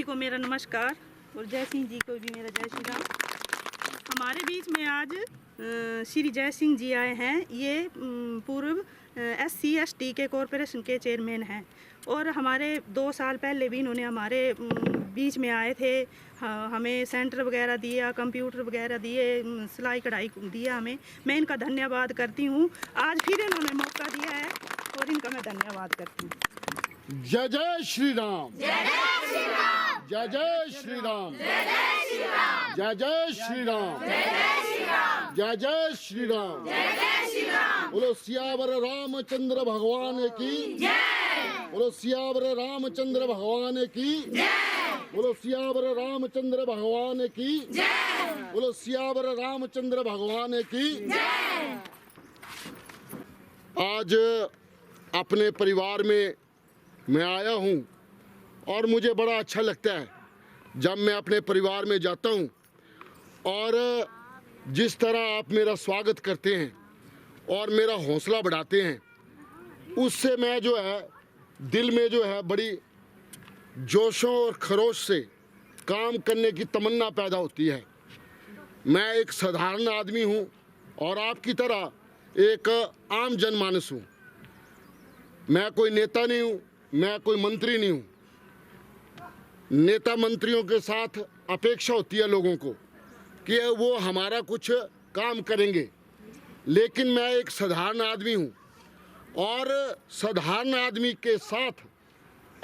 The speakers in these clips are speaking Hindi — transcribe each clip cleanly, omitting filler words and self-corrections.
को मेरा नमस्कार और जय सिंह जी को भी मेरा जय श्री राम। हमारे बीच में आज श्री जय सिंह जी आए हैं। ये पूर्व SC/ST के कॉरपोरेशन के चेयरमैन हैं और हमारे 2 साल पहले भी इन्होंने हमारे बीच में आए थे। हमें सेंटर वगैरह दिया, कंप्यूटर वगैरह दिए, सिलाई कढ़ाई दिया हमें। मैं इनका धन्यवाद करती हूँ। आज फिर इन्होंने मौका दिया है और इनका मैं धन्यवाद करती हूँ। जय जय श्री राम, जय जय श्री राम, जय जय श्री राम, जय जय श्री राम, जय जय श्री राम, जय जय श्री राम, जय जय श्री राम, जय जय श्री राम। बोलो सियावर रामचंद्र भगवान की जय, बोलो सियावर रामचंद्र भगवान की जय, बोलो सियावर रामचंद्र भगवान की जय, बोलो सियावर रामचंद्र भगवान की जय। आज अपने परिवार में मैं आया हूं और मुझे बड़ा अच्छा लगता है जब मैं अपने परिवार में जाता हूं और जिस तरह आप मेरा स्वागत करते हैं और मेरा हौसला बढ़ाते हैं, उससे मैं जो है दिल में जो है बड़ी जोशों और खरोश से काम करने की तमन्ना पैदा होती है। मैं एक साधारण आदमी हूं और आपकी तरह एक आम जनमानस हूं। मैं कोई नेता नहीं हूं, मैं कोई मंत्री नहीं हूं। नेता मंत्रियों के साथ अपेक्षा होती है लोगों को कि वो हमारा कुछ काम करेंगे, लेकिन मैं एक साधारण आदमी हूं और साधारण आदमी के साथ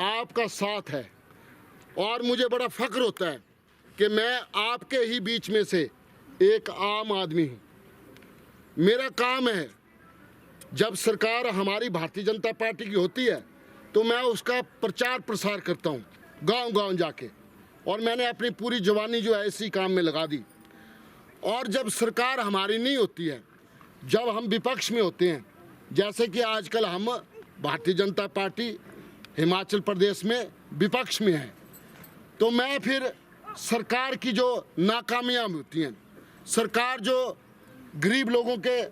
आपका साथ है और मुझे बड़ा फख्र होता है कि मैं आपके ही बीच में से एक आम आदमी हूं। मेरा काम है, जब सरकार हमारी भारतीय जनता पार्टी की होती है तो मैं उसका प्रचार प्रसार करता हूँ गांव-गांव जाके, और मैंने अपनी पूरी जवानी जो है इसी काम में लगा दी। और जब सरकार हमारी नहीं होती है, जब हम विपक्ष में होते हैं, जैसे कि आजकल हम भारतीय जनता पार्टी हिमाचल प्रदेश में विपक्ष में है, तो मैं फिर सरकार की जो नाकामियाँ होती हैं, सरकार जो गरीब लोगों के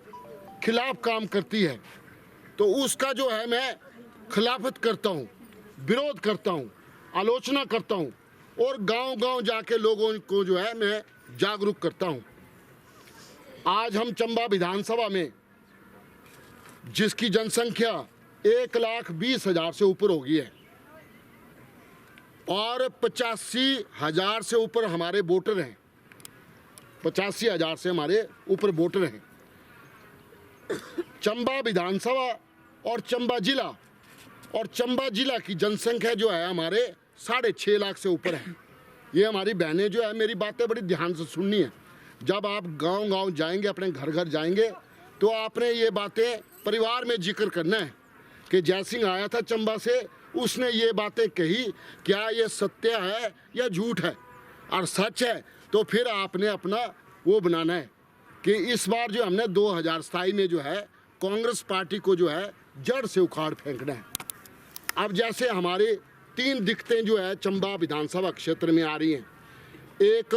खिलाफ काम करती है, तो उसका जो है मैं खिलाफत करता हूँ, विरोध करता हूँ, आलोचना करता हूँ और गांव-गांव जाके लोगों को जो है मैं जागरूक करता हूँ। आज हम चंबा विधानसभा में, जिसकी जनसंख्या 1,20,000 से ऊपर हो गई है और 85,000 से ऊपर हमारे वोटर हैं, 85,000 से हमारे ऊपर वोटर हैं। चंबा विधानसभा और चंबा जिला की जनसंख्या जो है हमारे 6.5 लाख से ऊपर है। ये हमारी बहनें जो है, मेरी बातें बड़ी ध्यान से सुननी है। जब आप गांव-गांव जाएंगे, अपने घर-घर जाएंगे, तो आपने ये बातें परिवार में जिक्र करना है कि जय सिंह आया था चंबा से, उसने ये बातें कही, क्या ये सत्य है या झूठ है, और सच है तो फिर आपने अपना वो बनाना है कि इस बार जो हमने 2027 में जो है कांग्रेस पार्टी को जो है जड़ से उखाड़ फेंकना है। अब जैसे हमारे 3 दिक्कतें जो है चंबा विधानसभा क्षेत्र में आ रही हैं। एक,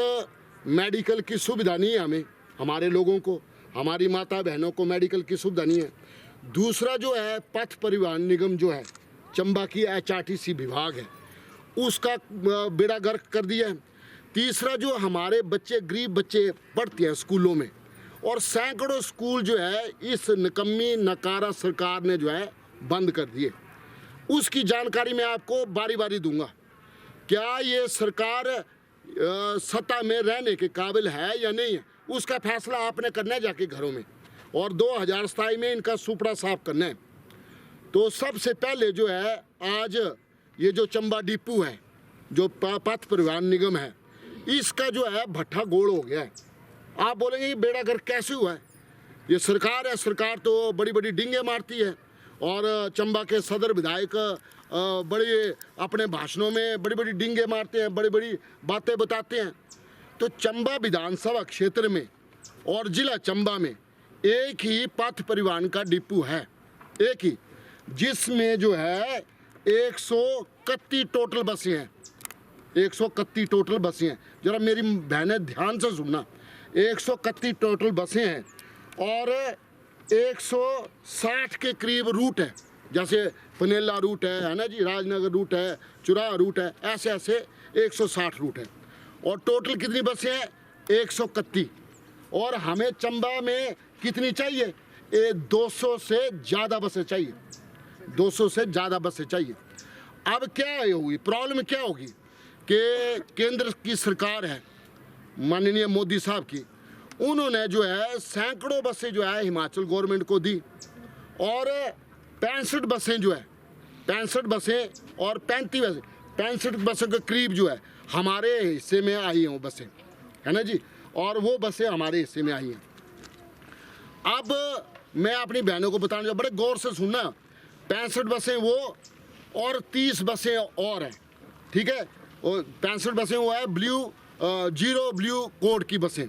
मेडिकल की सुविधा नहीं है हमें, हमारे लोगों को, हमारी माता बहनों को मेडिकल की सुविधा नहीं है। दूसरा जो है पथ परिवहन निगम जो है, चंबा की HRTC विभाग है, उसका बेड़ा गर्क कर दिया है। तीसरा जो हमारे बच्चे, गरीब बच्चे पढ़ते हैं स्कूलों में, और सैकड़ों स्कूल जो है इस निकम्मी नकारा सरकार ने जो है बंद कर दिए। उसकी जानकारी मैं आपको बारी बारी दूंगा। क्या ये सरकार सत्ता में रहने के काबिल है या नहीं है, उसका फैसला आपने करना है जाके घरों में, और 2027 में इनका सुपड़ा साफ करना है। तो सबसे पहले जो है आज ये जो चंबा डिपू है, जो पथ परिवहन निगम है, इसका जो है भट्ठा गोड़ हो गया है। आप बोलेंगे ये बेड़ा गर्क कैसे हुआ है? ये सरकार है, सरकार तो बड़ी बड़ी डींगे मारती है और चंबा के सदर विधायक बड़े अपने भाषणों में बड़ी बड़ी डींगे मारते हैं, बड़ी बड़ी बातें बताते हैं। तो चंबा विधानसभा क्षेत्र में और जिला चंबा में एक ही पथ परिवहन का डिपू है, एक ही, जिसमें जो है 131 टोटल बसें हैं, 131 टोटल बसें हैं। जरा मेरी बहनें ध्यान से सुनना, 131 टोटल बसें हैं और 160 के करीब रूट है, जैसे पनेला रूट है ना जी, राजनगर रूट है, चुराह रूट है, ऐसे ऐसे 160 रूट है और टोटल कितनी बसें हैं 131 और हमें चंबा में कितनी चाहिए 200 से ज़्यादा बसें चाहिए 200 से ज़्यादा बसें चाहिए। अब क्या होगी प्रॉब्लम क्या होगी कि केंद्र की सरकार है माननीय मोदी साहब की उन्होंने जो है सैकड़ों बसें जो है हिमाचल गवर्नमेंट को दी और 65 बसें जो है 65 बसें और 65 बसों के करीब जो है हमारे हिस्से में आई हैं वो बसें है ना जी और वो बसें हमारे हिस्से में आई हैं। अब मैं अपनी बहनों को बताने बड़े गौर से सुनना 65 बसें वो और 30 बसें और हैं ठीक है और 65 बसें वो है जीरो ब्लू कोड की बसें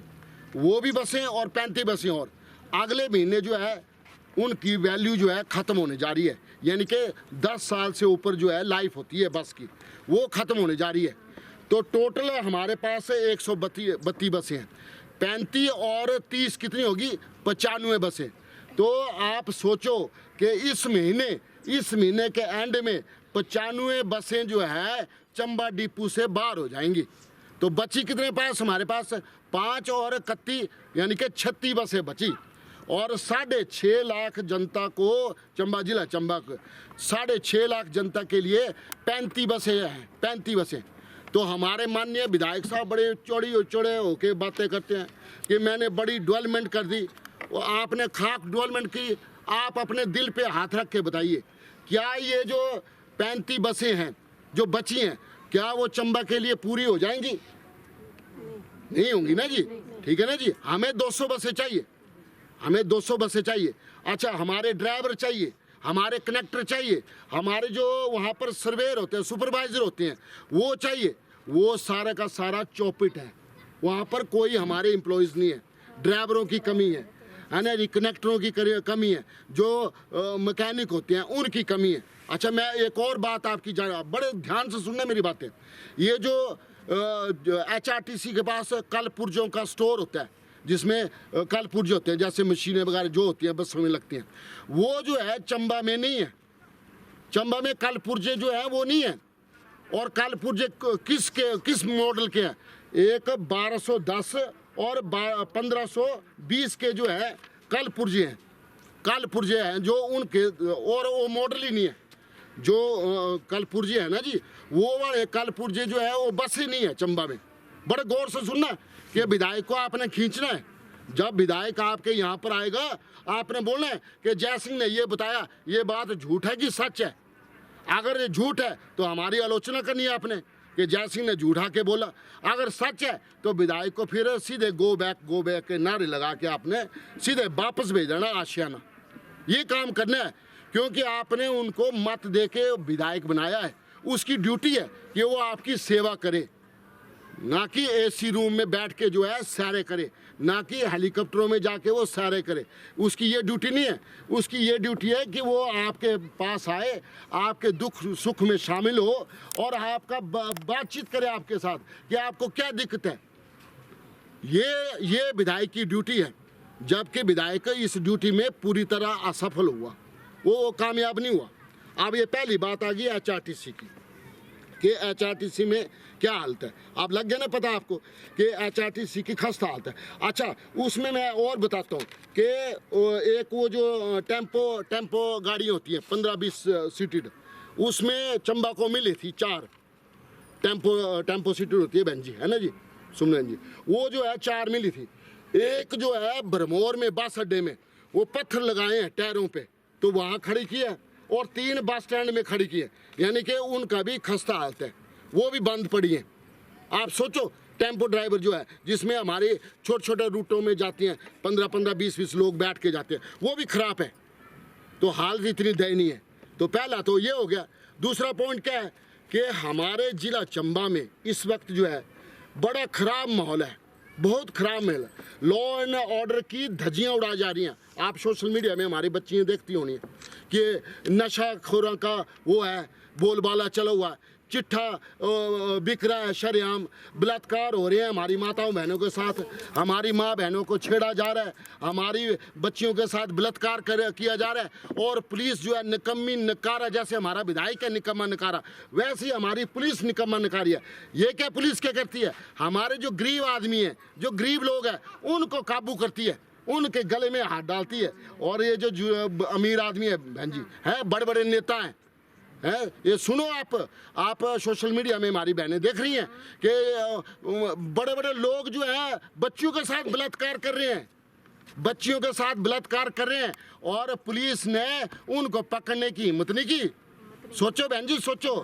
वो भी बसें और 35 बसें और अगले महीने जो है उनकी वैल्यू जो है ख़त्म होने जा रही है यानी कि 10 साल से ऊपर जो है लाइफ होती है बस की वो ख़त्म होने जा रही है। तो टोटल हमारे पास 132 बसें हैं 35 और 30 कितनी होगी 95 बसें। तो आप सोचो कि इस महीने के एंड में 95 बसें जो है चंबा डिपू से बाहर हो जाएंगी। तो बची कितने पास हमारे पास 5 और 31 यानी कि 36 बसें बची और 6.5 लाख जनता को चंबा जिला चंबा को 6.5 लाख जनता के लिए 35 बसें हैं 35 बसें। तो हमारे माननीय विधायक साहब बड़े चौड़े होके बातें करते हैं कि मैंने बड़ी डेवलपमेंट कर दी और आपने खाक डेवलपमेंट की। आप अपने दिल पे हाथ रख के बताइए क्या ये जो 35 बसें हैं जो बची हैं क्या वो चंबा के लिए पूरी हो जाएंगी नहीं होंगी ना जी ठीक है ना जी। हमें 200 बसें चाहिए हमें 200 बसें चाहिए। अच्छा हमारे ड्राइवर चाहिए हमारे कनेक्टर चाहिए हमारे जो वहाँ पर सर्वेयर होते हैं सुपरवाइज़र होते हैं वो चाहिए। वो सारा का सारा चौपट है वहाँ पर कोई हमारे एम्प्लॉयज़ नहीं है ड्राइवरों की कमी है ना जी कनेक्टरों की कमी है जो मैकेनिक होते हैं उनकी कमी है। अच्छा मैं एक और बात आपकी बड़े ध्यान से सुनना मेरी बातें। ये जो HRTC के पास कल पुर्जों का स्टोर होता है जिसमें कल पुर्जे होते हैं जैसे मशीनें वगैरह जो होती हैं बसों में लगती हैं वो जो है चंबा में नहीं है। चंबा में कल पुर्जे जो है वो नहीं है और कल पुर्जे किस मॉडल के हैं एक 1210 और 1520 के जो है कल पुर्जे हैं जो उनके और वो मॉडल ही नहीं है जो कल पुर्जे है ना जी वो वाले कल पुर्जे जो है वो बस ही नहीं है चंबा में। बड़े गौर से सुनना कि विधायक को आपने खींचना है। जब विधायक आपके यहाँ पर आएगा आपने बोलना है कि जय सिंह ने ये बताया ये बात झूठ है कि सच है। अगर ये झूठ है तो हमारी आलोचना करनी है आपने कि जय सिंह ने झूठा के बोला। अगर सच है तो विधायक को फिर सीधे गो बैक के नारे लगा के आपने सीधे वापस भेज देना आशियाना। ये काम करना है क्योंकि आपने उनको मत दे के विधायक बनाया है। उसकी ड्यूटी है कि वो आपकी सेवा करे ना कि AC रूम में बैठ के जो है सैरे करे ना कि हेलीकॉप्टरों में जाके वो सैरे करे। उसकी ये ड्यूटी नहीं है। उसकी ये ड्यूटी है कि वो आपके पास आए आपके दुख सुख में शामिल हो और आपका बातचीत करे आपके साथ कि आपको क्या दिक्कत है। ये विधायक की ड्यूटी है। जबकि विधायक इस ड्यूटी में पूरी तरह असफल हुआ वो कामयाब नहीं हुआ। अब ये पहली बात आ गई HRTC की कि HRTC में क्या हालत है। अब लग गया ना पता आपको कि HRTC की खस्ता हालत है। अच्छा उसमें मैं और बताता हूँ कि एक वो जो टेम्पो गाड़ी होती है 15-20 सीटेड उसमें चंबा को मिली थी 4 टेम्पो सीटेड होती है बहन जी है ना जी सुमन जी वो जो है 4 मिली थी। एक जो है भरमौर में बस अड्डे में वो पत्थर लगाए हैं टायरों पे तो वहाँ खड़ी की है और 3 बस स्टैंड में खड़ी की है यानी कि उनका भी खस्ता हालत है वो भी बंद पड़ी हैं। आप सोचो टेम्पो ड्राइवर जो है जिसमें हमारे छोटे रूटों में जाती हैं 15-15 20-20 लोग बैठ के जाते हैं वो भी ख़राब है। तो हालत इतनी दयनीय है। तो पहला तो ये हो गया। दूसरा पॉइंट क्या है कि हमारे ज़िला चंबा में इस वक्त जो है बड़ा ख़राब माहौल है बहुत ख़राब माहौल है। लॉ एंड ऑर्डर की धज्जियाँ उड़ा जा रही हैं। आप सोशल मीडिया में हमारी बच्चियाँ देखती होनी है कि नशाखोरों का वो है बोलबाला चला हुआ है। चिट्ठा बिक रहा है, शरेआम बलात्कार हो रहे हैं हमारी माताओं बहनों के साथ, हमारी माँ बहनों को छेड़ा जा रहा है, हमारी बच्चियों के साथ बलात्कार किया जा रहा है। और पुलिस जो है निकम्मी नकारा, जैसे हमारा विधायक है निकम्मा नकारा, वैसे ही हमारी पुलिस निकम्मा नकारी है। ये क्या पुलिस क्या करती है, हमारे जो गरीब आदमी हैं, जो गरीब लोग हैं, उनको काबू करती है, उनके गले में हाथ डालती है। और ये जो अमीर आदमी है बहन जी हैं, बड़े बड़े नेता हैं, ये सुनो आप सोशल मीडिया में हमारी बहनें देख रही हैं कि बड़े बड़े लोग जो हैं बच्चियों के साथ बलात्कार कर रहे हैं, बच्चियों के साथ बलात्कार कर रहे हैं, और पुलिस ने उनको पकड़ने की हिम्मत नहीं की। सोचो बहन जी, सोचो,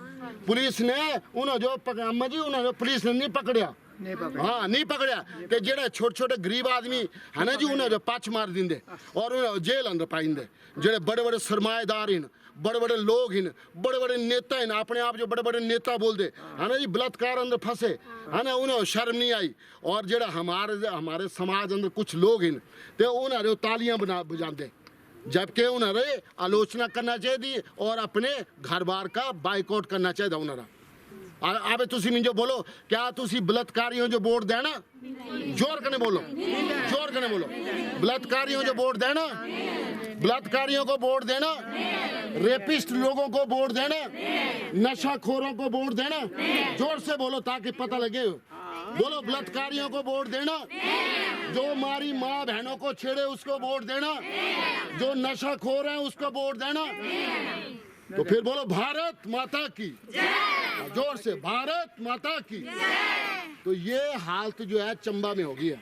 पुलिस ने अम्मा जी उन्होंने पुलिस ने नहीं पकड़िया, हाँ नहीं पकड़िया, कि जेड़े छोटे छोटे गरीब आदमी है ना जी, उन्हें जो पच मार दिंदे और उन्हें जेल अंदर पाई दिंदे। जेड़े बड़े बड़े सरमाएदार हैं, बड़े बड़े लोग हैं, बड़े बड़े नेता हैं, अपने आप जो बड़े बड़े नेता बोलते है ना जी, बलात्कार अंदर फंसे है ना, उन्हें शर्म नहीं आई। और जेड़ा हमारे समाज अंदर कुछ लोग हैं तो उन्हें तालियां बजाते, जबकि उन्हें आलोचना करना चाहिए और अपने घर बार का बाइकआउट करना चाहिए उन्हें। आवे तुसी मिंजो बोलो, क्या तुसी बलात्कारियों जो वोट देना, जोर कने बोलो, जोर कने बोलो, बलात्कारियों जो वोट देना, बलात्कारियों को वोट देना, रेपिस्ट लोगों को वोट देना, नशाखोरों को वोट देना, जोर से बोलो ताकि पता लगे। बोलो बलात्कारियों को वोट देना, जो हमारी माँ बहनों को छेड़े उसको वोट देना, जो नशाखोर है उसको वोट देना। तो फिर बोलो भारत माता की, जोर से भारत माता की। तो ये हालत जो है चंबा में होगी है।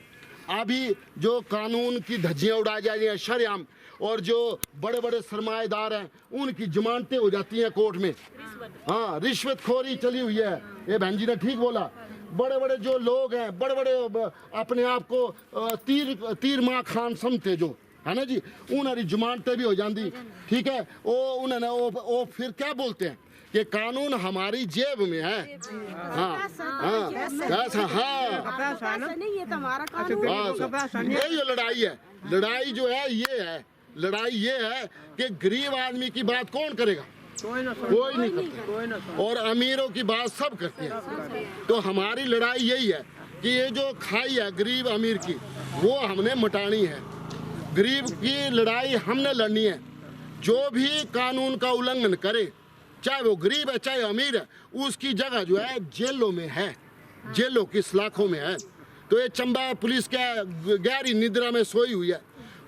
अभी जो कानून की धज्जियां उड़ाई जा रही हैं शरेआम, और जो बड़े बड़े सरमाएदार हैं उनकी जमानतें हो जाती हैं कोर्ट में। हाँ, रिश्वतखोरी चली हुई है, ये बहन जी ने ठीक बोला। बड़े बड़े जो लोग हैं, बड़े बड़े अपने आप को तीर माँ खान समझते जो है ना जी, उन्हें जमानतें भी हो जाती, ठीक है। वो फिर क्या बोलते हैं कि कानून हमारी जेब में है। हाँ हाँ ऐसा, हाँ यही लड़ाई है। लड़ाई जो है ये है, लड़ाई ये है कि गरीब आदमी की बात कौन करेगा, कोई नहीं करता, और अमीरों की बात सब करते हैं। तो हमारी लड़ाई यही है कि ये जो खाई है गरीब अमीर की, वो हमने मिटानी है। गरीब की लड़ाई हमने लड़नी है। जो भी कानून का उल्लंघन करे, चाहे वो गरीब है चाहे अमीर है, उसकी जगह जो है जेलों में है, जेलों की सलाखों में है। तो ये चंबा पुलिस क्या गहरी निद्रा में सोई हुई है,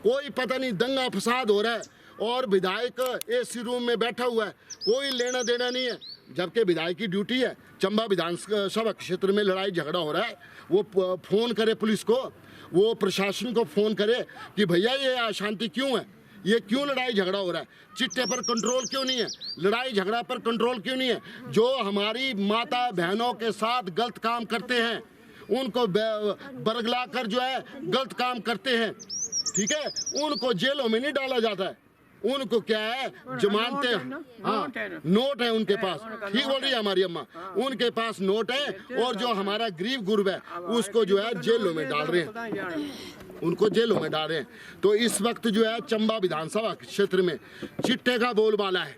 कोई पता नहीं दंगा फसाद हो रहा है, और विधायक एसी रूम में बैठा हुआ है, कोई लेना देना नहीं है। जबकि विधायक की ड्यूटी है, चंबा विधानसभा क्षेत्र में लड़ाई झगड़ा हो रहा है, वो फोन करे पुलिस को, वो प्रशासन को फोन करे कि भैया ये अशांति क्यों है, ये क्यों लड़ाई झगड़ा हो रहा है, चिट्टे पर कंट्रोल क्यों नहीं है, लड़ाई झगड़ा पर कंट्रोल क्यों नहीं है। जो हमारी माता बहनों के साथ गलत काम करते हैं उनको बरगला कर जो है गलत काम करते हैं, ठीक है, उनको जेलों में नहीं डाला जाता है। उनको क्या है, जमानते, हाँ नोट है उनके पास, ठीक बोल रही है हमारी अम्मा, उनके पास नोट है। और जो हमारा गरीब गुरब है उसको जो है जेलों में डाल रहे हैं, उनको जेलों में डाल रहे हैं। तो इस वक्त जो है चंबा विधानसभा क्षेत्र में चिट्टे का बोलबाला है,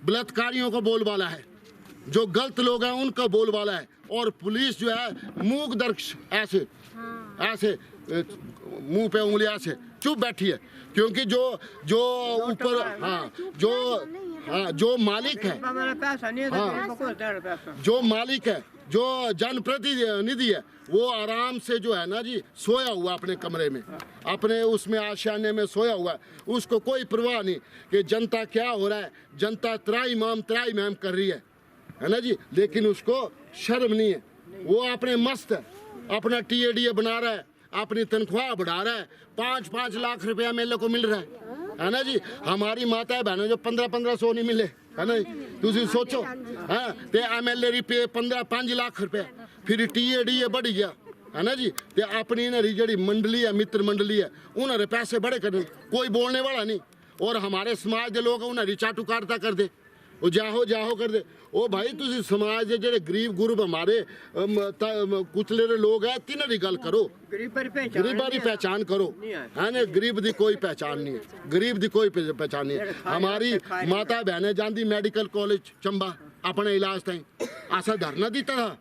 बलात्कारियों को बोलबाला है, जो गलत लोग हैं उनका बोलबाला है। और पुलिस जो है मूक दर्श ऐसे ऐसे मुंह पे उंगलियां से चुप बैठी है, क्योंकि जो ऊपर जो मालिक है, जो मालिक है, जो जनप्रतिनिधि है, वो आराम से जो है ना जी सोया हुआ अपने कमरे में, अपने उसमें आशियाने में सोया हुआ है। उसको कोई परवाह नहीं कि जनता क्या हो रहा है, जनता त्राई माम कर रही है ना जी, लेकिन उसको शर्म नहीं है। वो अपने मस्त है, अपना TADA बना रहा है, अपनी तनख्वाह बढ़ा रहा है, 5-5 लाख रुपया मेले को मिल रहा है ना जी। हमारी माता बहनों जो 1500 नहीं मिले है ना, तुम सोचो। हाँ तो MLA रुपये 15-5 लाख रुपया, फिर TADA बढ़ गया है ना जी। तो अपनी जी मंडली है, मित्र मंडली है, उन्होंने पैसे बड़े कर, कोई बोलने वाला नहीं। और हमारे समाज के लोग उन्हें चाटुकारता कर दे, वो जाहो कर दे। ओ भाई तुसी समाज के जेडे गरीब गुरब हमारे कुचले लोग हैं, तिन्हां दी गल करो, गरीबां दी पहचान करो, है ना। गरीब दी कोई पहचान नहीं है, गरीब दी कोई पहचान नहीं है। हमारी माता बहनें जाती मेडिकल कॉलेज चंबा, अपने इलाज ताई ऐसा धरना देता था,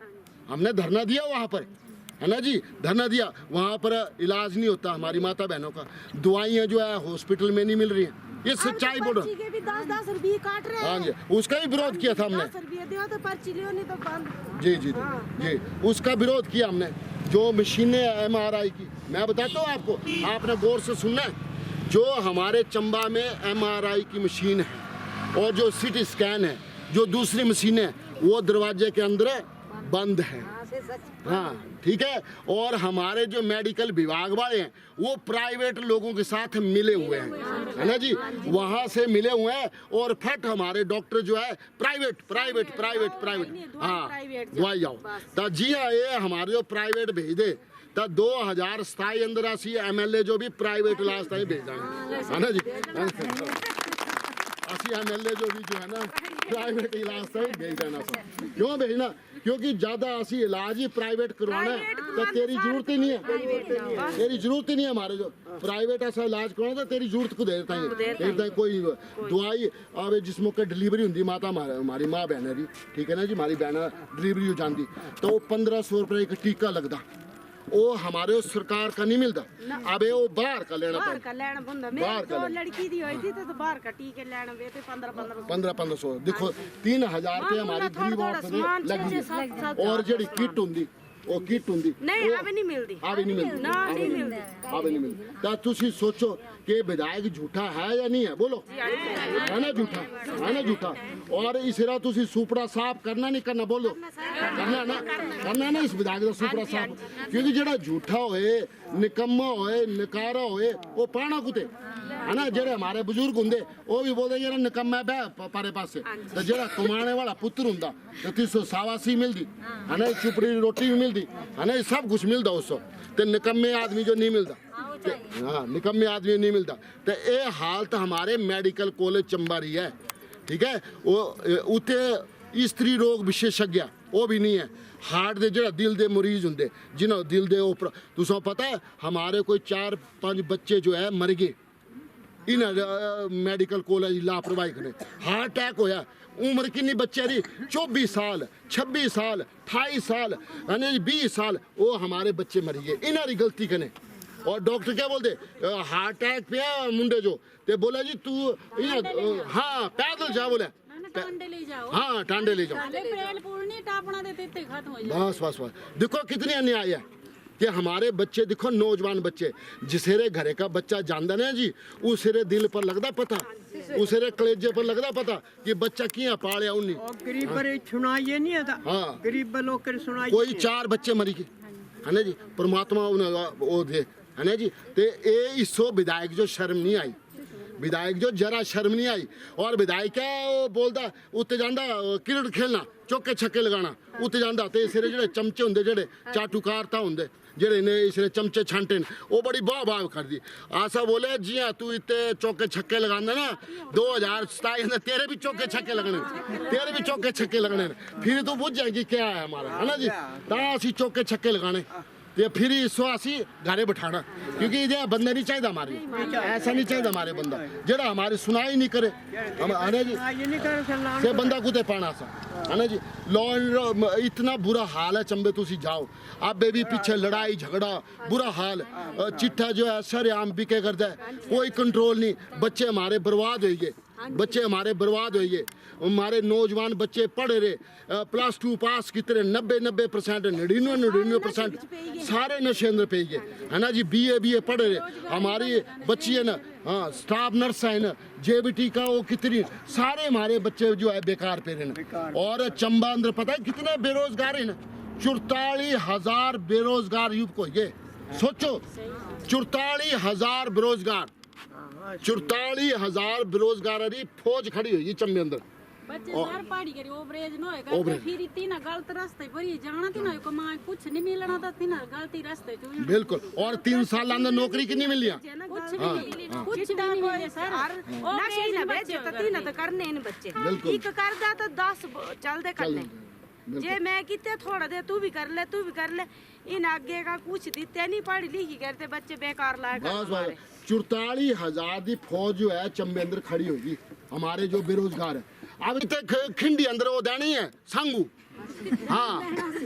हमने धरना दिया वहाँ पर, है ना जी, धरना दिया। वहाँ पर इलाज नहीं होता हमारी माता बहनों का, दवाइयाँ जो है हॉस्पिटल में नहीं मिल रही हैं, ये सच्चाई बोल रहा हूँ। भी 10-10 रुपये काट रहे हैं। हाँ जी, उसका भी विरोध किया था हमने। 10 रुपये दो तो पर्ची लियो, नहीं तो बंद। जी जी जी जी, उसका विरोध किया हमने। जो मशीनें MRI की, मैं बताता हूँ आपको, आपने गौर से सुनना है। जो हमारे चंबा में MRI की मशीन है और जो CT स्कैन है, जो दूसरी मशीनें हैं, वो दरवाजे के अंदर बंद है। हाँ ठीक है। और हमारे जो मेडिकल विभाग वाले हैं वो प्राइवेट लोगों के साथ मिले हुए हैं, है ना जी, वहाँ से मिले हुए हैं। और फट हमारे डॉक्टर जो है प्राइवेट प्राइवेट प्राइवेट प्राइवेट, हाँ दवाई जाओ तो जी हाँ, ये हमारे जो प्राइवेट भेज दे तो 2027 अंदर असी MLA जो भी प्राइवेट इलाज ताई भेज देंगे, है ना जी। असी MLA जो भी जो है ना प्राइवेट इलाज ताई भेज देना। क्यों भेजना? क्योंकि ज्यादा असी इलाज ही प्राइवेट करवाना है तो तेरी जरूरत ही नहीं है, तेरी जरूरत ही नहीं है। हमारे जो प्राइवेट ऐसा इलाज करवाना तो तेरी जरूरत को देता है कोई दवाई। अब जिस मौके डिलीवरी होंगी माता हमारी माँ बहन है जी, ठीक है ना जी, हमारी बहन डिलीवरी हो जाती तो वो 1500 रुपये एक टीका लगता, वो हमारे सरकार का नहीं मिलता। अब वो बाहर का लेना बाहर का लेना बंदा। मैं जो लड़की दी हुई थी तो बाहर का टीके लेना वे थे 1500। देखो 3000 रुपये हमारी गरीब औरत ने लगी। और जेडी किट होंगी वो किट होंगी नहीं, अब नहीं मिलती, अब नहीं मिलती, ना नहीं मिलती, अब नहीं मिलती। तो तुसी सोचो कि विधायक झूठा है या नहीं है? बोलो, है ना झूठा, है ना झूठा। और इसरा तुसी सुपड़ा साफ करना नहीं करना? बोलो, करना ना, करना ना इस विधायक का सुपड़ा साफ। क्योंकि जेड़ा झूठा होए, निकम्मा होए, नकारा होए, वो पाना कुते, है ना। जेड़े हमारे बुजुर्ग होंगे वो भी बोलते यार निकम्मा बह पारे पासे। तो जेड़ा कमाने वाला पुत्र होंदा तो 387 मिलती, है ना, चुपड़ी रोटी भी मिलती, है ना, सब कुछ मिलता उसको। तो निकम्मे आदमी जो नहीं मिलता, हाँ निकम्मे आदमी नहीं मिलता। तो ये हालत हमारे मेडिकल कॉलेज चंबा रही है, ठीक है। वो उते स्त्री रोग विशेषज्ञ वो भी नहीं है। हार्ट दे जो दिल दे मरीज होंगे जिन्होंने दिल दे उपर, तुसा पता है हमारे कोई 4-5 बच्चे जो है मर गए इन मेडिकल कॉलेज लापरवाही करें। हार्ट अटैक होया, उम्र कितनी बच्चे दी 24 साल 26 साल 28 साल, यानी 20 साल, वो हमारे बच्चे मर गए इन्हारी गलती कने। और डॉक्टर क्या बोलते, हार्ट अटैक पे मुंडे जो ते बोला जी तू हाँ पैदल जा, बोले टांडे ले जाओ, हाँ टांडे ले जाओ, बस बस बस। देखो कितने अन्याय है कि हमारे बच्चे, देखो नौजवान बच्चे, जिसेरे घरे का बच्चा जानदा ना जी, उसेरे दिल पर लगदा पता, उसेरे कलेजे पर लगदा पता कि बच्चा किया पालिया उन्नी। गरीब पर सुनाइए नहीं आता, हाँ गरीब लोग कर सुनाइए। कोई 4 बच्चे मरी गए, है ना जी, परमात्मा उन्हें वो दे, है ना जी। ते ए इसो विधायक जो शर्म नहीं आई, विधायक जो जरा शर्म नहीं आई। और विधायक क्या वो बोलता उत्ते जांदा क्रिकेट खेलना, चौके छक्के लगाना, उत्ते जांदा ते सिरे जेड़े चमचे होंदे, जेड़े चाटुकारता होंदे, जेड़े ने इसने चमचे छांटे वो बड़ी वाह वाह कर दी। आशा बोले जी हाँ तू इतने चौके छक्के लगाना ना 2027 तेरे भी चौके छक्के लगने, तेरे भी चौके छक्के लगने, फिर तू बुझ जाएगी क्या है हमारा, है ना जी। ता असी चौके छक्के लगाने ते फिर इसो असी घरे बिठाना, क्योंकि ये बंदा नहीं चाहिए हमारी, ऐसा नहीं चाहिए हमारे बंदा जेड़ा हमारी सुनाई नहीं करे, हम है ना जी, से बंदा कुते पाना सा, है ना जी। लॉ इतना बुरा हाल है चंबे, तुसी जाओ अब बेबी पीछे लड़ाई झगड़ा बुरा हाल, चिट्ठा जो है सरेआम बिके करता है, कोई कंट्रोल नहीं। बच्चे हमारे बर्बाद हो गए, बच्चे हमारे बर्बाद हो गए, हमारे नौजवान बच्चे पढ़ रहे, +2 पास कितने 90% 99% सारे नशे अंदर पे गए, है ना जी। BA पढ़ रहे, हमारी बच्ची है ना, हाँ स्टाफ नर्स है ना, JBT का वो कितनी, सारे हमारे बच्चे जो है बेकार पे रहे ना। और चंबा अंदर पता है कितने बेरोजगार है ना, 44,000 बेरोजगार युवक हो गए। सोचो 44,000 बेरोजगार, 44,000 बेरोजगारी फौज खड़ी हुई चंबे अंदर। बच्चे सर पढ़ी करी ओवरेज न होएगा, फिर इतना गलत रास्ते पर ही जाना थी ना, कमाई कुछ नहीं मिलना था, थी ना गलती रास्ते चो बिल्कुल। और 3 साल अंदर नौकरी की नहीं मिली, कुछ नहीं मिले सर। नशे ना बेचे तो तीन तो करने इन बच्चे, एक कर दा तो 10 चल दे करने, जे मैं किते थोड़ा दे तू भी कर ले, तू भी कर ले, इन आगे का कुछ दिते नहीं, पढ़ी लिखी करते बच्चे बेकार लायक। 44,000 की फौज जो है चंबे अंदर खड़ी होगी, हमारे जो बेरोजगार है। अभी तक खिंडी अंदर वो देनी है सांगू, हाँ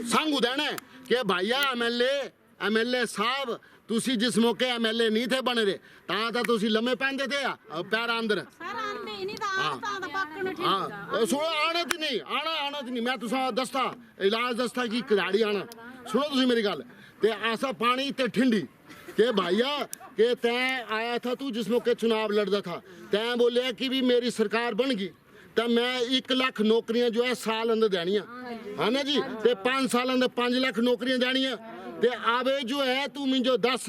सांगू देना है कि भैया एमएलए साहब तुसी जिस मौके एमएलए नहीं थे बने रहे ਤਾਂ ਤੁਸੀਂ ਲੰਮੇ ਪੈਂਦੇ थे पैर अंदर सुनो आना तो नहीं आना तो नहीं मैं तुसा दसता इलाज दसता कि खिलाड़ी आना सुनो तुसी मेरी गल ते ऐसा पानी ते ठंडी के भैया के तैं आया था तू जिस मौके चुनाव लड़ता था तैं बोलिया कि भी मेरी सरकार बन गई तो मैं 1 लाख नौकरियां जो है साल अंदर देनियां है ना जी ते 5 साल अंदर 5 लाख नौकरियां देनियां ते आवे जो है तू मुझे दस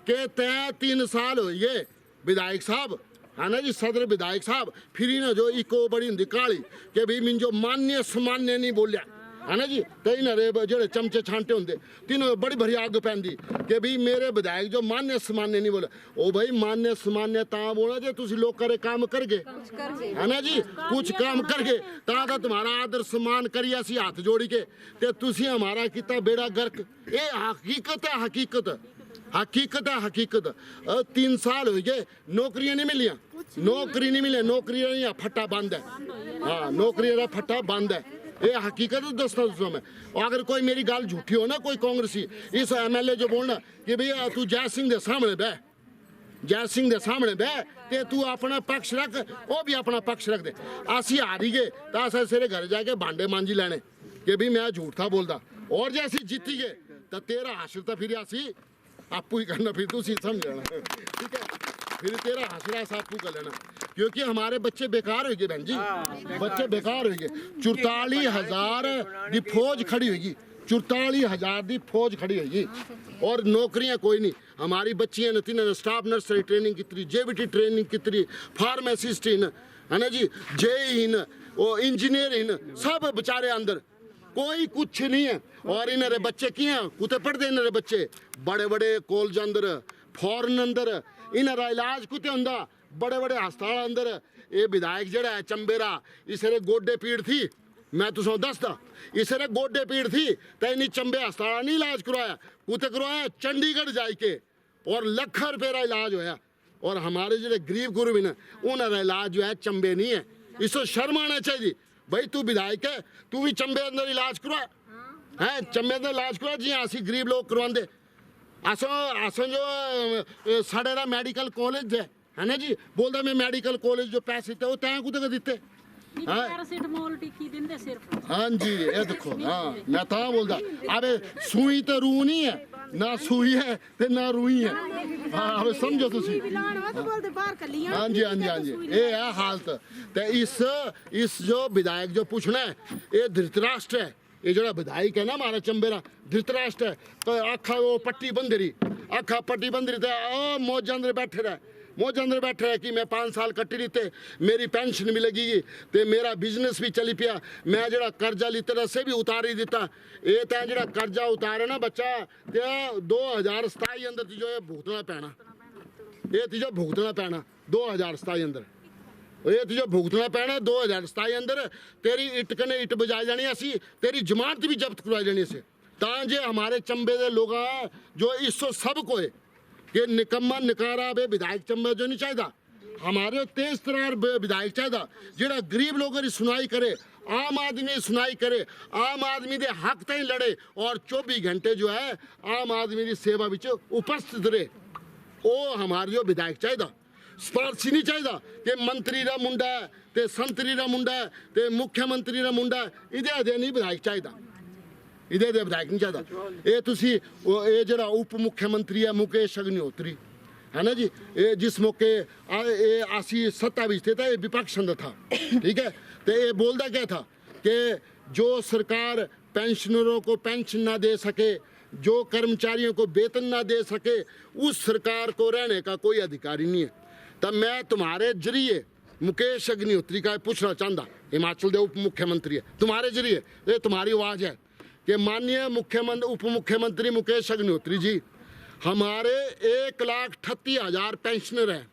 के तैं 3 साल हो गए विधायक साहब है ना जी सदर विधायक साहब फिर ना जो इको बड़ी हिंदी काली के भी मिंजो मान्य समान्य नहीं बोलिया है ना जी तो इन्हें जो चमचे छांटे होंगे तीनों बड़ी भरी आग पैंदी कि भी मेरे विधायक जो मान्य समान्य नहीं बोले ओ भाई मान्य समान्य ता बोला जे तुसी लोग करे काम करगे है ना जी कुछ काम करगे ता तुम्हारा आदर सम्मान करिए असी हाथ जोड़ी के ते तुसी हमारा किता बेड़ा गर्क ये हकीकत है हकीकत है हकीकत 3 साल हो गए नौकरियां नहीं मिलियां नौकरी नहीं मिले नौकरी नहीं फट्टा बंद है हाँ नौकरी का फट्टा बंद है ये हकीकत दसता तुझे मैं अगर कोई मेरी गल झूठी हो ना कोई कांग्रेसी इस एमएलए जो बोलना कि भैया तू जय सिंह के सामने बह ते तू अपना पक्ष रख वो भी अपना पक्ष रख दे असी हारी गए तो अस सिरे घर जाके भांडे मांजी लेने कि भी मैं झूठ था बोलता और जे असी जीती गए तो तेरा हासिल तो फिर असी आपू ही करना फिर तू समझ लेना ठीक है फिर तेरा हासिल आपू कर लेना क्योंकि हमारे बच्चे बेकार हो गए बहन जी बच्चे बेकार हो गए 44,000 की फौज खड़ी होगी 44,000 की फौज खड़ी होगी और नौकरियां कोई नहीं हमारी बच्चियां ने तीन स्टाफ नर्सरी ट्रेनिंग की जेबीटी ट्रेनिंग की फार्मासिस्ट है ना जी जेई वो इंजीनियर सब बेचारे अंदर कोई कुछ नहीं है और इन्हें बच्चे की हैं कुते पढ़ते इन्हें बच्चे बड़े बड़े कॉलेज अंदर फॉरन अंदर इन्हें इलाज कुते होंदा बड़े बड़े अस्पताल अंदर ये विधायक जड़ा है चंबेरा इसरे गोडे पीड़ थी मैं तुझे दसदा इसरे गोडे पीड़ थी तो इन्हीं चंबे अस्पताल नहीं इलाज करवाया कुते करवाया चंडीगढ़ जाके और लाखों रुपये का इलाज होया और हमारे जो गरीब गुरु भी ना उन्हें इलाज जो है चंबे नहीं है इसको शर्म आना चाहिए भाई तू विधायक है तू भी चंबे अंदर इलाज करवा है चंबे अंदर इलाज करवा जी असी गरीब लोग करवाते असो जो साढ़े मेडिकल कॉलेज है ना जी बोलता मैं मेडिकल कॉलेज जो पैसे थे वो तैं कुते दिते हाँ जी ये देखो हाँ मैं ता बोलता अबे सुई तो रू नहीं है ना सुई है ते ना रुई है हाँ अब समझो तुसी हाँ जी हाँ जी हाँ जी ये है हालत ते इस जो विधायक जो पूछना है ये धृतराष्ट्र है ये जो विधायक है ना हमारा चंबेरा धृतराष्ट्र है तो आखा वो पट्टी बंदरी आखा पट्टी बंदरी तो मौज अंदर बैठे रहे मौज अंदर बैठे रहे कि मैं 5 साल कट्टी लीते मेरी पेंशन मिलेगी तो मेरा बिजनेस भी चली पिया मैं जरा कर्जा लीते रसे भी उतार ही दिता ये तो जरा कर्जा उतारे ना बच्चा तो 2027 अंदर जो है भुगतना पैना ये तुझे भुगतना पैना 2027 अंदर ये तुझे भुगतना पैना 2027 अंदर तेरी इट कने इट बजाई जानी असी तेरी जमानत भी जब्त करवाई जानी से तांजे हमारे चंबे के लोग जो इसो सब को है कि निकम्मा निकारा बे विधायक चंबे जो नहीं चाहिए हमारे तेज तरार विधायक चाहिए जेड़ा गरीब लोगों की सुनाई करे आम आदमी सुनाई करे आम आदमी के हक तक लड़े और 24 घंटे जो है आम आदमी की सेवा विच उपस्थित रहे वो हमारे जो विधायक चाहिए स्पार्सी नहीं चाहिए कि मंत्री का मुंडा है ते संतरी का मुंडा है ते मुख्यमंत्री का मुंडा है इधे नहीं विधायक चाहिए इधे विधायक नहीं चाहिए ये तुसी ये जरा उप मुख्यमंत्री है मुकेश अग्निहोत्री है ना जी ये जिस मौके ये आसी सत्ता भी थे ये विपक्ष अंदर था ठीक है तो ये बोलता क्या था कि जो सरकार पेंशनरों को पेंशन ना दे सके जो कर्मचारियों को वेतन ना दे सके उस सरकार को रहने का कोई अधिकार ही नहीं है तब मैं तुम्हारे जरिए मुकेश अग्निहोत्री का पूछना चाहता हिमाचल के उप मुख्यमंत्री है तुम्हारे जरिए ये तुम्हारी आवाज़ है कि माननीय मुख्यमंत्री उप मुख्यमंत्री मुकेश अग्निहोत्री जी हमारे 1,38,000 पेंशनर हैं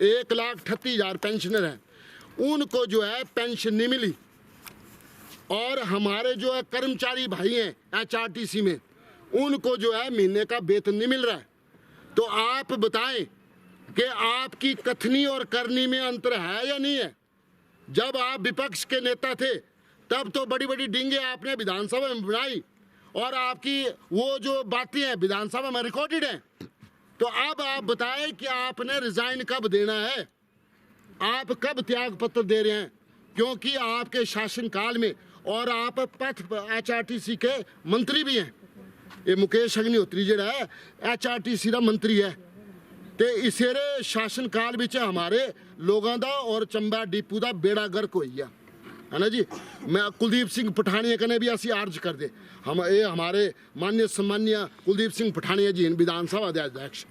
1,38,000 पेंशनर हैं उनको जो है पेंशन नहीं मिली और हमारे जो है कर्मचारी भाई हैं HRTC में उनको जो है महीने का वेतन नहीं मिल रहा है तो आप बताएं कि आपकी कथनी और करनी में अंतर है या नहीं है जब आप विपक्ष के नेता थे तब तो बड़ी बड़ी डींगे आपने विधानसभा में बनाई और आपकी वो जो बातें हैं विधानसभा में रिकॉर्डेड हैं। तो अब आप बताएं कि आपने रिजाइन कब देना है, आप कब त्याग पत्र दे रहे हैं, क्योंकि आपके शासनकाल में और आप पथ HRTC के मंत्री भी हैं। ये मुकेश अग्निहोत्री जिहड़ा है HRTC का मंत्री है। तो इसेरे शासनकाल विच हमारे लोगों का और चंबा डिपू का बेड़ा गर्क होई है ना जी। मैं कुलदीप सिंह पठानिया कने भी असी अर्ज कर दे, हम ये हमारे मान्य सम्मान्य कुलदीप सिंह पठानिया जी विधानसभा के अध्यक्ष,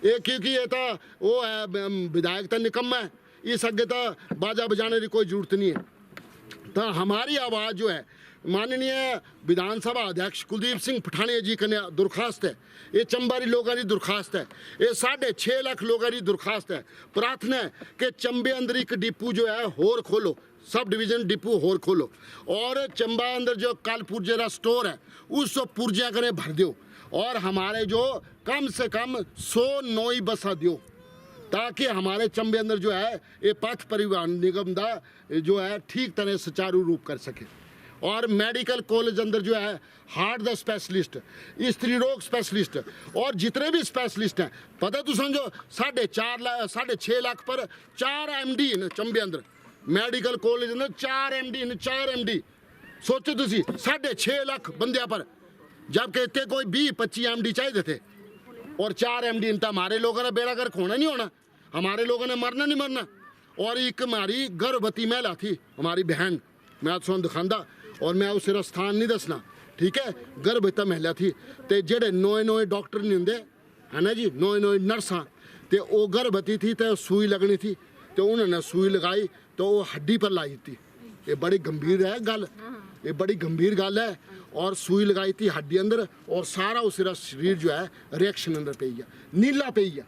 ये क्योंकि ये तो वो है विधायक तो निकम्मा है, इस अगे तो बाजा बजाने की कोई जरूरत नहीं है। तो हमारी आवाज़ जो है माननीय विधानसभा अध्यक्ष कुलदीप सिंह पठानिया जी कने दरखास्त है, ये चंबारी लोगों की दरखास्त है, ये 6.5 लाख लोगों की दरखास्त है। प्रार्थना है कि चंबे अंदर एक डिपू जो है होर खोलो, सब डिवीजन डिपू होर खोलो और चंबा अंदर जो कल पुर्जे का स्टोर है उस पुर्जिया कने भर दो और हमारे जो कम से कम 100 नई बसा दो, ताकि हमारे चंबे अंदर जो है ये पथ परिवहन निगम का जो है ठीक तरह सुचारू रूप कर सके। और मेडिकल कॉलेज अंदर जो है हार्ट द स्पेशलिस्ट, स्त्री रोग स्पेशलिस्ट और जितने भी स्पेशलिस्ट हैं, पता तो समझो 6.5 लाख पर 4 MD न चंबे अंदर मेडिकल कॉलेज अंदर 4 MD सोचो तुसी 6.5 लाख बंदे पर, जब कहते कोई 20-25 MD चाहिए थे और 4 MD तो हमारे लोगों ने बेड़ा गर्क होना नहीं होना, हमारे लोगों ने मरना नहीं मरना। और एक हमारी गर्भवती महिला थी, हमारी बहन, मैं आज सुन दिखांदा और मैं उस स्थान नहीं दसना, ठीक है, गर्भवती महिला थी। तो जेडे नए डॉक्टर नहीं होंगे है ना जी, नए नर्सा, तो वो गर्भवती थी तो सुई लगनी थी, तो उन्होंने सुई लगाई तो वो हड्डी पर लाई थी। ये बड़ी गंभीर है गल, ये बड़ी गंभीर गल है। और सुई लगाई थी हड्डी अंदर और सारा उसका शरीर जो है रिएक्शन अंदर पे गया, नीला पे गया,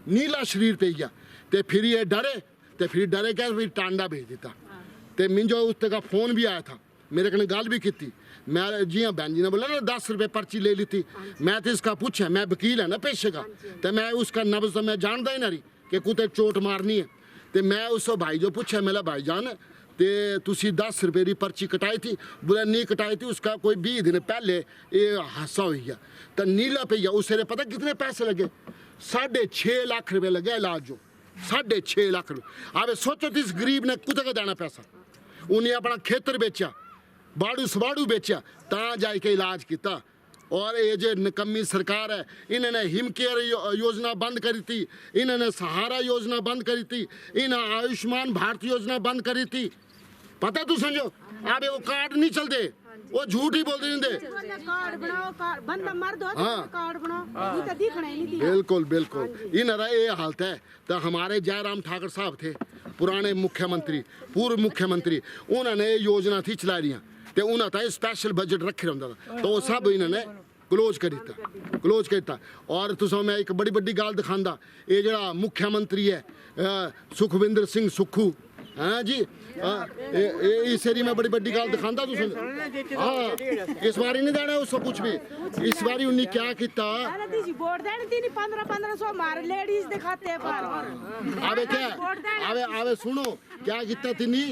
नीला शरीर पे गया। तो फिर ये डरे, तो फिर डरे क्या, फिर टांडा भेज देता। तो मिंजो उसका का फोन भी आया था, मेरे कने गल भी की थी। मैं जी हाँ बहन जी ने बोला ना 10 रुपये पर्ची ले ली थी, मैं तो इसका पूछा, मैं वकील है ना पेशे का, तो मैं उसका नब्ज तो मैं जानता ही ना रही कि कुछ चोट मारनी है। तो मैं उस भाई जो पूछा, मेरा भाई जान ते तुसी 10 रुपये की पर्ची कटाई थी, बोला नहीं कटाई थी, उसका कोई 20 दिन पहले ये हादसा हो गया तो नीला पे गया। उससे पता कितने पैसे लगे, 6.5 लाख रुपये लगे इलाज जो, 6.5 लाख रुपये। अब सोचो तो इस गरीब ने कुत्ते का देना पैसा, उन्हें अपना खेतर बेचा, बाड़ू सबाड़ू बेचा, ता जाके इलाज किया। और ये जो निकम्मी सरकार है, इन्होंने हिम केयर योजना बंद करी थी, इन्होंने सहारा योजना बंद करी थी, इन्हें आयुष्मान भारत योजना बंद करी थी। पता तू समझो, अब वो कार्ड नहीं चलते, वो झूठ ही बोलते नहीं। कार्ड बनाओ, बंदा मर दो तो कार्ड बनाओ, ये तो दिखना ही नहीं दिया। बिल्कुल बिल्कुल, इनरा ये हालत है। तो हमारे जयराम ठाकुर साहब थे, पुराने मुख्यमंत्री, पूर्व मुख्यमंत्री, उन्होंने योजना थी चला रही, तो उन्होंने स्पेशल बजट रखे होंगे था, तो वो सब इन्होंने क्लोज करता। और तुम मैं एक बड़ी बड़ी गल दिखांदा, ये जड़ा मुख्यमंत्री है सुखविंदर सिंह सुक्खू, हाँ जी, इस एरिया में बड़ी बड़ी गल दिखांदा तुम। हाँ, इस बारी नहीं देना उसको कुछ भी, इस बारी उन्हें क्या किया, वोट देने थी 1500 मार लेडीज दिखाते पर। अबे क्या, अबे सुनो क्या किया तिनी,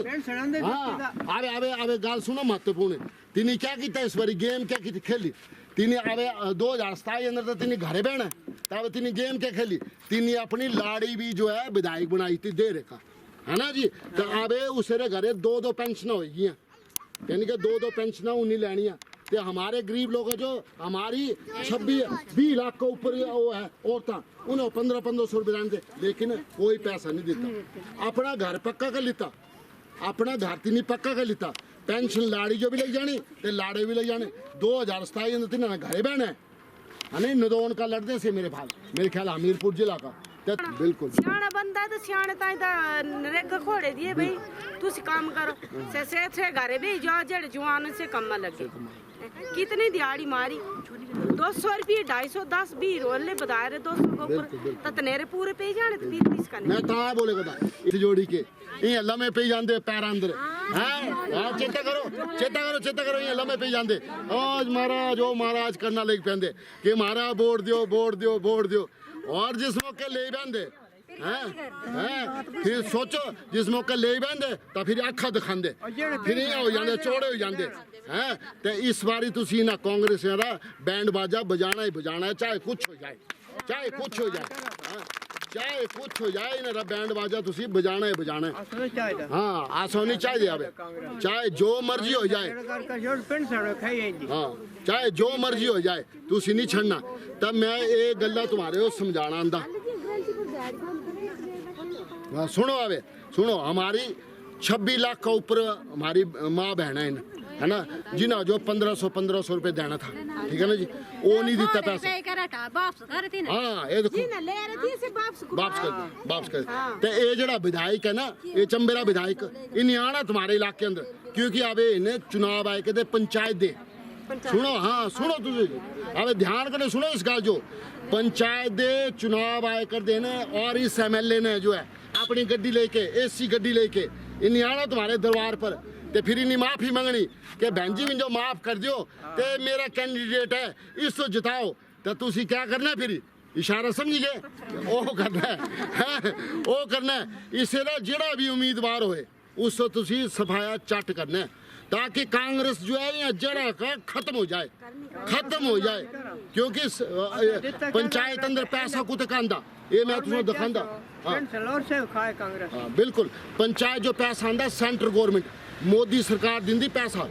हाँ अबे गल सुनो महत्वपूर्ण, तिनी क्या किया इस बारी, गेम क्या की खेली तिनी। अबे 2027 अंदर तो तिनी घरे बहना, तब तिनी गेम क्या खेली, तिनी अपनी लाड़ी भी जो है विधायक बनाई थी दे रेखा, है ना जी। तो अबे उसरे घरे 2 पेंशन हो गई, यानी कि 2 पेंशन उन्हीं लैनिया। तो हमारे गरीब लोग जो हमारी 26-20 लाख के ऊपर वो है औरतें, उन्हें 1500 रुपये देने थे, लेकिन कोई पैसा नहीं देता। अपना घर पक्का कर लेता, अपना घर तिनी पक्का कर लेता, पेंशन लाड़ी जो भी लग जानी तो लाड़े भी लग जाने। 2027 अंदर तिन्हें घरे बहना है नहीं, नदौन का लड़ते से मेरे भाई, मेरे ख्याल हमीरपुर जिला का। बिल्कुल सियाना बंदा तो सियाने ताई दा नरेगा खोड़े दिए भाई, तुसी काम करो से घरे भी जाओ, जेड़े जवान से कम लगे। कितनी दिहाड़ी मारी, 200 रुपये, 250, 10-20 रोले बता रहे 200 के ऊपर, तो तनेरे पूरे पे जाने 20-20 का मैं ता बोले कदा इस जोड़ी के ये लम्हे पे जांदे पैर अंदर हैं। चेता करो ये लम्हे पे जांदे, आज महाराज ओ महाराज करना लग पैंदे कि महाराज वोट दियो। और जिस मौके ले बंदे हैं फिर सोचो जिस मौके ले बहते तो फिर अखा दिखाते फिर इयां हो जाते चौड़े हो जाते हैं तो इस बारी तुसी ना कांग्रेस का बैंड बाजा बजाना ही बजाना है चाहे कुछ हो जाए चाहे कुछ हो जाए चाहे कुछ हो जाए इन्हें बैंड बाजा तुसी बजाना ही बजाना है हाँ आस होनी चाहिए अब चाहे जो मर्जी हो जाए हाँ चाहे जो मर्जी हो जाए तुसी नहीं छड़ना तब मैं ये गल्ला तुम्हारे को समझाना आंदा सुनो आवे सुनो हमारी 26 लाख का ऊपर हमारी माँ बहन है ना जिन्हें जो 1500 रुपए देना था ठीक है ना जी वो नहीं देता पैसा हाँ ये देखो वापस कर तो ये जरा विधायक है ना ये चंबेरा विधायक इन्हें आना तुम्हारे इलाके अंदर क्योंकि अब इन्हें चुनाव आए कहते पंचायत दे सुनो हाँ सुनो तुझे अब ध्यान करने सुनो इस गल जो पंचायत दे चुनाव आए कर देने और इस MLA ने जो है अपनी गड्डी लेके AC गड्डी लेके इन्हें आना तुम्हारे दरबार पर ते फिर इन्हें माफी मंगनी कि बहन जी जो माफ कर दियो ते मेरा कैंडिडेट है इसको जिताओ तो तुसी क्या करना है फिर इशारा समझिए वो करना है वो करना है इससे ना जेड़ा भी उम्मीदवार होए उसको तुसी सफाया चट करना है ताकि कांग्रेस जो है यहाँ जड़ा का खत्म हो जाए क्योंकि पंचायत अंदर पैसा कुछ कहता ये मैं तुम्हें दिखांदा हाँ बिल्कुल पंचायत जो पैसा आंदा सेंट्रल गवर्नमेंट मोदी सरकार दिंदी पैसा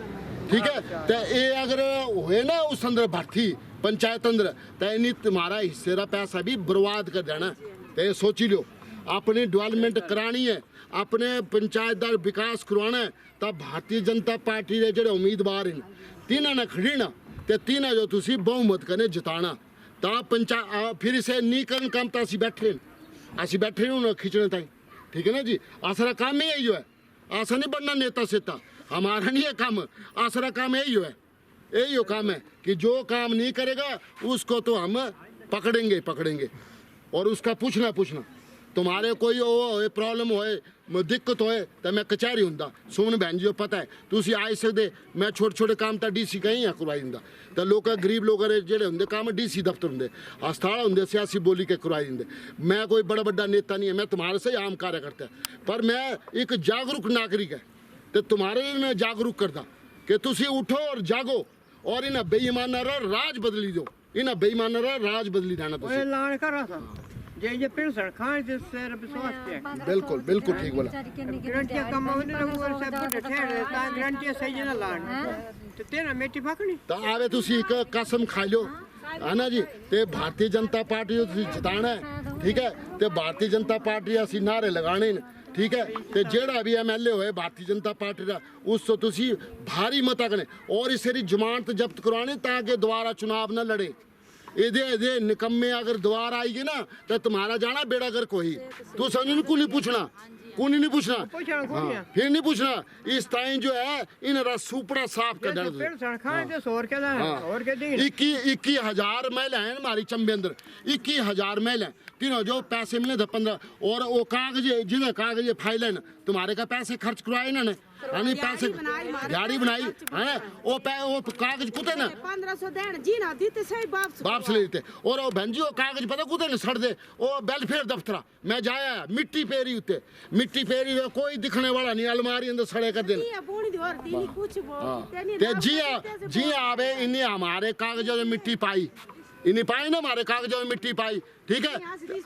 ठीक है तो ये अगर हुए ना उस अंदर भर्ती पंचायत अंदर तो इन्हें तुम्हारा हिस्से का पैसा भी बर्बाद कर देना तो ये सोची लो अपनी डेवलपमेंट करानी है अपने पंचायत का विकास करवाना है तब भारतीय जनता पार्टी के जो उम्मीदवार हैं तीनों ने खड़ी ना तो तीनों जो तुसी बहुमत कने जिताना ता पंचायत फिर इसे नहीं करन काम तो असी बैठे उन्हें खींचने ताई ठीक है ना जी आसरा काम ही यही है आसा नहीं बनना नेता सेता हमारा नहीं है काम आसरा काम यही हो काम है कि जो काम नहीं करेगा उसको तो हम पकड़ेंगे और उसका पूछना तुम्हारे कोई प्रॉब्लम होए दिक्कत होए तो मैं कचहरी हुंदा सुमन बहन जी को पता है तुसी आई सकते मैं छोटे काम तो DC कहीं करवाई दिंदा तो लोग गरीब लोग जेडे होंगे काम DC दफ्तर होंगे अस्पताल होंगे सियासी बोली के करवाई दिंदे मैं कोई बड़ा बड़ा नेता नहीं है मैं तुम्हारे से आम कार्यकर्ता पर मैं एक जागरूक नागरिक है तो तुम्हारे लिए मैं जागरूक करता कि तुसी उठो और जागो और इन्हें बेईमाना राज बदली दो इन्हें बेईमाना राज बदली देना ये पेंशन खाए जिससे विश्वास है बिल्कुल ठीक बोला गारंटी कम होने लगो और सब कुछ ठहर ता गारंटी सही ना लान तो तेरा मेटी पकड़ी तो आवे तुसी एक कसम खा लो है ना जी ते भारतीय जनता पार्टी जो तुसी जिताना है ठीक है ते भारतीय जनता पार्टी असी नारे लगाने ठीक है ते जेड़ा भी MLA होए भारतीय जनता पार्टी का उसको तुसी भारी मत कने और इसरी जमानत जब्त करवाने ताकि दोबारा चुनाव न लड़े इधे निकम्मे अगर दोबारा आएगी ना तो तुम्हारा जाना बेड़ा कर कोई तो समझ को नहीं पूछना हाँ, फिर नहीं पूछना इस टाइम जो है इन सुपड़ा साफ कर देना 21,000 महिला है हमारी चंबे अंदर 21,000 महिला तीनों जो पैसे मिले थे 15 और वो कागज जिन्हें कागज फाइल है तुम्हारे का पैसे खर्च करवाए ना यानी पैसे गाड़ी बनाई है वो कागज कुते ना 1500 देन जी ना देते सही वापस ले लेते और वो बहन जी वो कागज पता कुते ना सड़ दे वो वेलफेयर दफ्तर मैं जाया मिट्टी फेरी उत्ते मिट्टी फेरी कोई दिखने वाला नहीं अलमारी अंदर सड़े कर देना जी आवे इन्हें हमारे कागजों में मिट्टी पाई इन्हें पाई ना हमारे कागजों में मिट्टी पाई ठीक है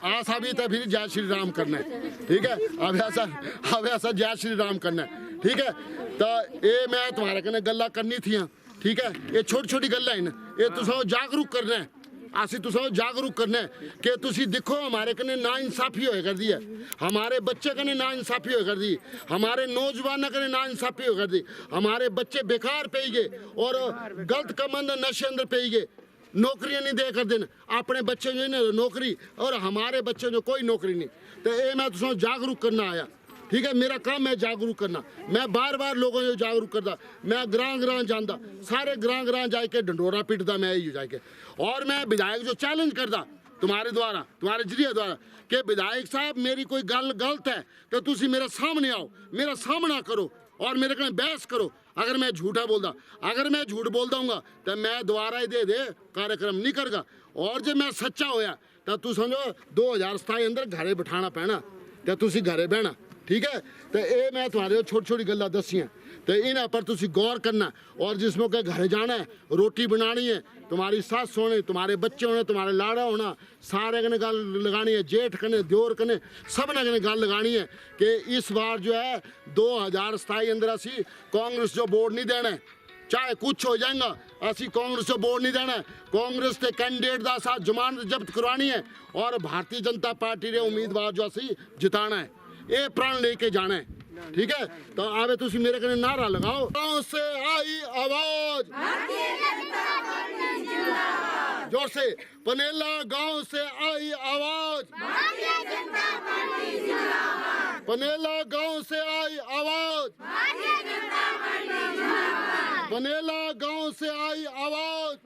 आशा भी तो फिर जय श्री राम करना है ठीक है अब ऐसा जय श्री राम करना है ठीक है तो ये मैं तुम्हारे कने गल्ला करनी थी ठीक है ये छोटी गल्ला है ये तुसा जागरूक करना है असी तुसा जागरूक करना है कि तुसी देखो हमारे कने ना इंसाफी होए कर दी है हमारे बच्चे कने ना इंसाफी होए कर दी हमारे नौजवान कने ना इंसाफी होए कर दी हमारे बच्चे बेकार पे गए और गलत कम अंदर नशे अंदर पे गए नौकरियां नहीं दे कर देन अपने बच्चे जो है नौकरी और हमारे बच्चे जो कोई नौकरी नहीं तो ये मैं तुसा जागरूक करना आया ठीक है मेरा काम है जागरूक करना मैं बार लोगों को जागरूक करता मैं ग्रां जाता सारे ग्रां जाके डंडोरा पीटता मैं यही जाके और मैं विधायक जो चैलेंज करता तुम्हारे द्वारा तुम्हारे जरिए द्वारा कि विधायक साहब मेरी कोई गल गलत है तो तुसी मेरे सामने आओ मेरा सामना करो और मेरे कने बहस करो अगर मैं झूठा बोलता अगर मैं झूठ बोल दूंगा तो मैं दोबारा ही दे कार्यक्रम नहीं करगा और जब मैं सच्चा होया तो तू समझो 2027 अंदर घरे बिठाना पैना ते तुसी घरे बहना ठीक है। तो ये मैं तुम्हारे छोटी छोटी गल्लां दसियां तो इन्हां पर तुसी गौर करना और जिस मौके घरे जाना है रोटी बनानी है तुम्हारी सास होने तुम्हारे बच्चे होने तुम्हारे लाड़ा होना सारे कने गल लगानी है जेठ कने दियोर कने सब ने कने गल लगानी है कि इस बार जो है 2027 अंदर असी कांग्रेस जो वोट नहीं देना है चाहे कुछ हो जाएगा असी कांग्रेस को वोट नहीं देना कांग्रेस के कैंडिडेट का साथ जमानत जब्त करवानी है और भारतीय जनता पार्टी के उम्मीदवार जो असी जिताना है ये प्रण लेके जाना है ठीक है। तो आवे तुसी मेरे कने नारा लगाओ गांव से आई आवाज जोर से पनेला गांव से आई आवाज पनेला गांव से आई आवाज पनेला गांव से आई आवाज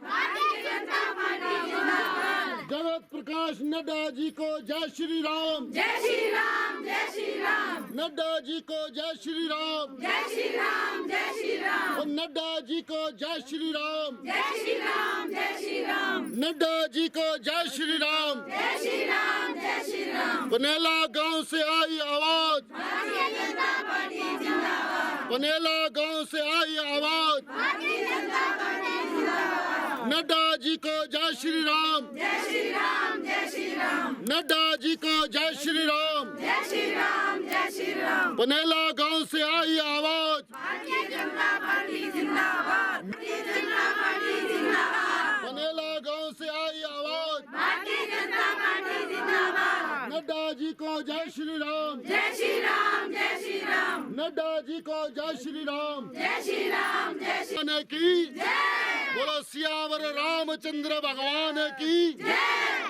जगत प्रकाश नड्डा जी को जय श्री राम जय श्री राम जय श्री राम नड्डा जी को जय श्री राम जय श्री राम जय श्री राम और नड्डा जी को जय श्री राम जय श्री राम जय श्री राम नड्डा जी को जय श्री राम जय श्री राम जय श्री राम पनेला गांव से आई आवाज भारतीय जनता पार्टी जिंदाबाद पनेला गांव से आई आवाज भारतीय जनता पार्टी जिंदाबाद नड्डा जी को जय श्री राम जय श्री राम जय श्री राम नड्डा जी को जय श्री राम जय श्री राम जय श्री राम पनेला गांव से आई आवाज भारतीय जनता पार्टी जिंदाबाद भारतीय जनता पार्टी जिंदाबाद पनेला गांव से आई आवाज भारतीय जनता पार्टी जिंदाबाद नड्डा जी को जय श्री राम जय श्री राम जय श्री राम नड्डा जी को जय श्री राम जय श्री राम जय श्री ने की जय बोलो सियावर रामचंद्र भगवान की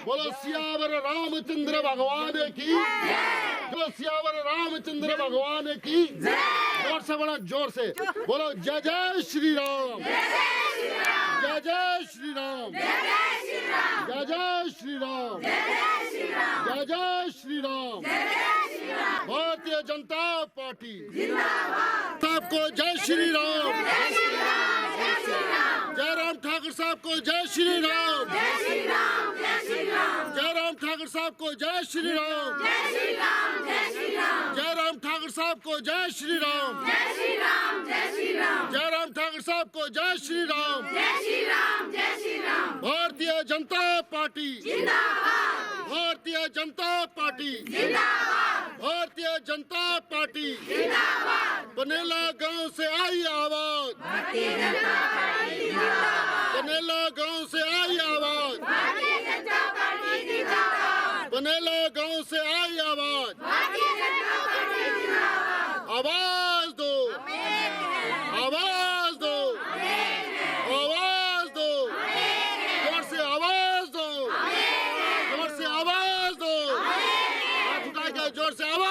बोलो सियावर रामचंद्र भगवान की बोलो सियावर रामचंद्र भगवान की जोर से बड़ा जोर से बोलो जय जय श्री राम जय जय श्री राम जय जय श्री राम जय जय श्री राम भारतीय जनता पार्टी सबको जय श्री राम जयराम ठाकुर साहब को जय श्री राम जयराम ठाकुर साहब को जय श्री राम जयराम ठाकुर साहब को जय श्री राम जयराम ठाकुर साहब को जय Shri Ram Bharatiya Janata party Bharatiya Janata party Bharatiya Janata party पनेला गांव से आई आवाज पनेला गांव से आई आवाज पनेला गांव से आई आवाज आवाज दो आवाज दो आवाज दो जोर से आवाज दो जोर से आवाज दो हाथ उठा के जोर से आवाज